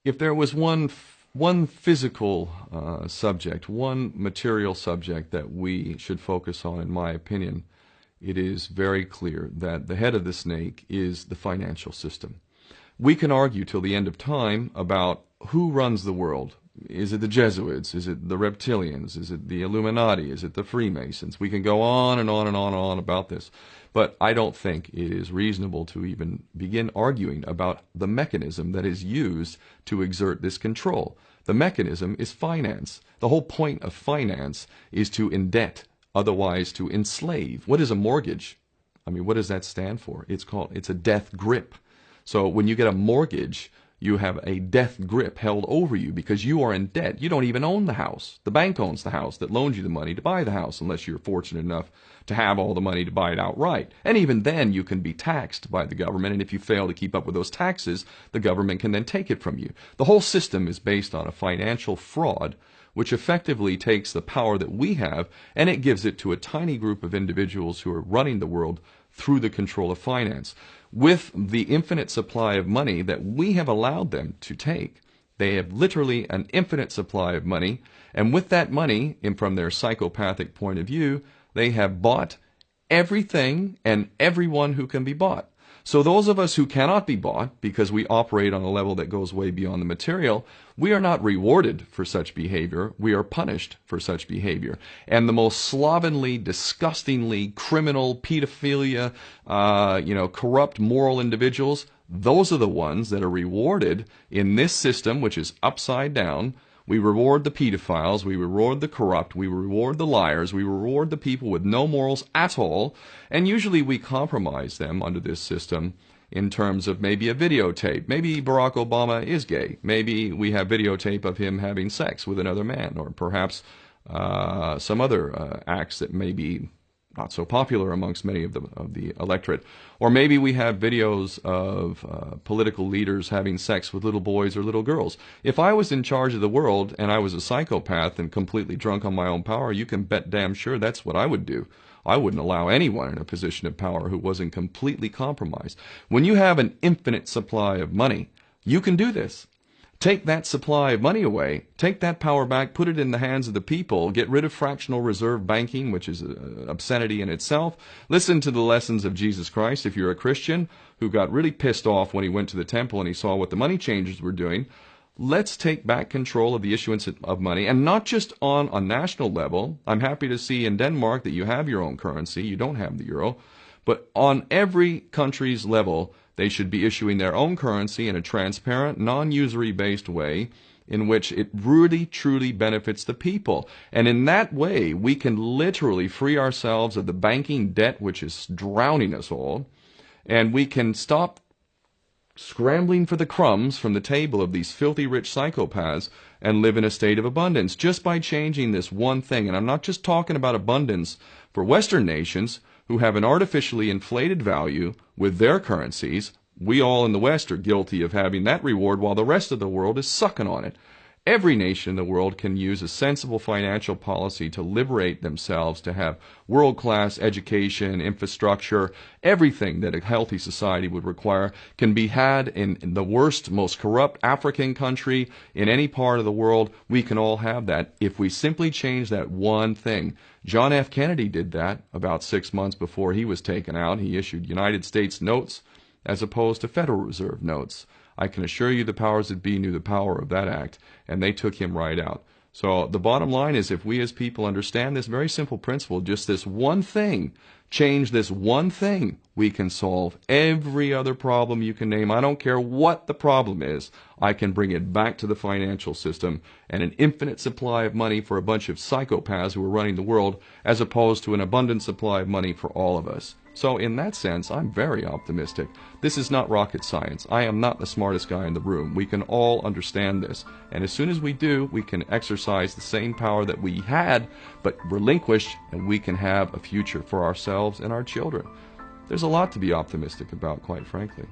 If there was one physical subject, one material subject that we should focus on, in my opinion, it is very clear that the head of the snake is the financial system. We can argue till the end of time about who runs the world. Is it the Jesuits? Is it the reptilians? Is it the Illuminati? Is it the Freemasons? We can go on and on and on and on about this. But I don't think it is reasonable to even begin arguing about the mechanism that is used to exert this control. The mechanism is finance. The whole point of finance is to indebt, otherwise to enslave. What is a mortgage? I mean, what does that stand for? It's a death grip. So when you get a mortgage, you have a death grip held over you because you are in debt. You don't even own the house. The bank owns the house that loans you the money to buy the house, unless you're fortunate enough to have all the money to buy it outright. And even then, you can be taxed by the government, and if you fail to keep up with those taxes, the government can then take it from you. The whole system is based on a financial fraud, which effectively takes the power that we have, and it gives it to a tiny group of individuals who are running the world through the control of finance. With the infinite supply of money that we have allowed them to take, they have literally an infinite supply of money, and with that money, and from their psychopathic point of view, they have bought everything and everyone who can be bought. So those of us who cannot be bought, because we operate on a level that goes way beyond the material, we are not rewarded for such behavior, we are punished for such behavior. And the most slovenly, disgustingly criminal, pedophilia, corrupt moral individuals, those are the ones that are rewarded in this system, which is upside down. We reward the pedophiles, we reward the corrupt, we reward the liars, we reward the people with no morals at all, and usually we compromise them under this system in terms of maybe a videotape. Maybe Barack Obama is gay. The we have videotape of him having sex with another man, or perhaps some other acts that may be not so popular amongst many of the electorate. Or maybe we have videos of political leaders having sex with little boys or little girls. If I was in charge of the world and I was a psychopath and completely drunk on my own power, you can bet damn sure that's what I would do. I wouldn't allow anyone in a position of power who wasn't completely compromised. When you have an infinite supply of money, you can do this. Take that supply of money away, take that power back, put it in the hands of the people, get rid of fractional reserve banking, which is an obscenity in itself. Listen to the lessons of Jesus Christ if you're a Christian who got really pissed off when he went to the temple and he saw what the money changers were doing. Let's take back control of the issuance of money, and not just on a national level. I'm happy to see in Denmark that you have your own currency, you don't have the euro, but on every country's level, they should be issuing their own currency in a transparent, non-usury based way in which it really, truly benefits the people. And in that way, we can literally free ourselves of the banking debt which is drowning us all, and we can stop scrambling for the crumbs from the table of these filthy rich psychopaths and live in a state of abundance just by changing this one thing. And I'm not just talking about abundance for Western nations who have an artificially inflated value with their currencies. We all in the West are guilty of having that reward while the rest of the world is sucking on it. Every nation in the world can use a sensible financial policy to liberate themselves, to have world-class education, infrastructure. Everything that a healthy society would require can be had in the worst, most corrupt African country, in any part of the world. We can all have that if we simply change that one thing. John F. Kennedy did that about 6 months before he was taken out. He issued United States notes as opposed to Federal Reserve notes. I can assure you the powers that be knew the power of that act, and they took him right out. So the bottom line is, if we as people understand this very simple principle, just this one thing, change this one thing, we can solve every other problem you can name. I don't care what the problem is. I can bring it back to the financial system and an infinite supply of money for a bunch of psychopaths who are running the world, as opposed to an abundant supply of money for all of us. So in that sense, I'm very optimistic. This is not rocket science. I am not the smartest guy in the room. We can all understand this. And as soon as we do, we can exercise the same power that we had, but relinquished, and we can have a future for ourselves and our children. There's a lot to be optimistic about, quite frankly.